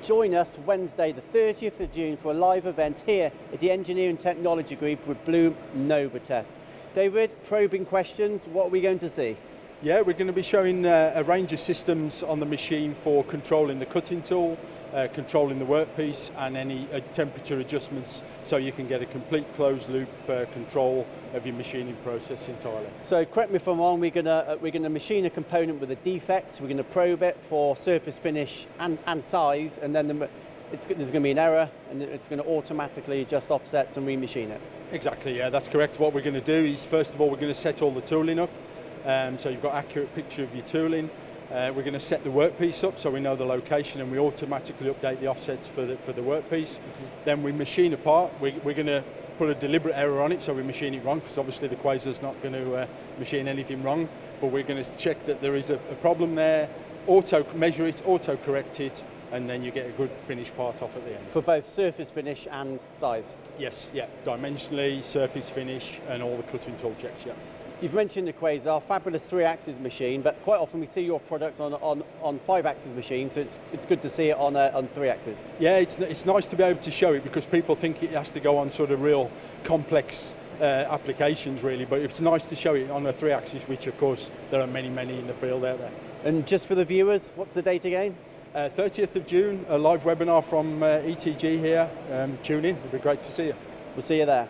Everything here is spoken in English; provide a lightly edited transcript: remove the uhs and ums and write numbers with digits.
Join us Wednesday the 30th of June for a live event here at the Engineering Technology Group with Blum Novotest. David, probing questions, what are we going to see? Yeah, we're going to be showing a range of systems on the machine for controlling the cutting tool, controlling the workpiece, and any temperature adjustments, so you can get a complete closed loop control of your machining process entirely. So correct me if I'm wrong, we're going to machine a component with a defect, we're going to probe it for surface finish and size, and then there's going to be an error, and it's going to automatically adjust offsets and remachine it. Exactly, yeah, that's correct. What we're going to do is, first of all, we're going to set all the tooling up. So you've got an accurate picture of your tooling. We're going to set the workpiece up so we know the location, and we automatically update the offsets for the workpiece. Then we machine a part. We're going to put a deliberate error on it, so we machine it wrong, because obviously the Quasar's not going to machine anything wrong, but we're going to check that there is a problem there, measure it, auto-correct it, and then you get a good finished part off at the end. For both surface finish and size? Yes, yeah, dimensionally, surface finish, and all the cutting tool checks, yeah. You've mentioned the Quasar, fabulous 3-axis machine, but quite often we see your product on 5-axis machine, so it's good to see it on 3-axis. Yeah, it's nice to be able to show it, because people think it has to go on sort of real complex applications really, but it's nice to show it on a 3-axis, which of course there are many in the field out there. And just for the viewers, what's the date again? 30th of June, a live webinar from ETG here. Tune in, it'll be great to see you. We'll see you there.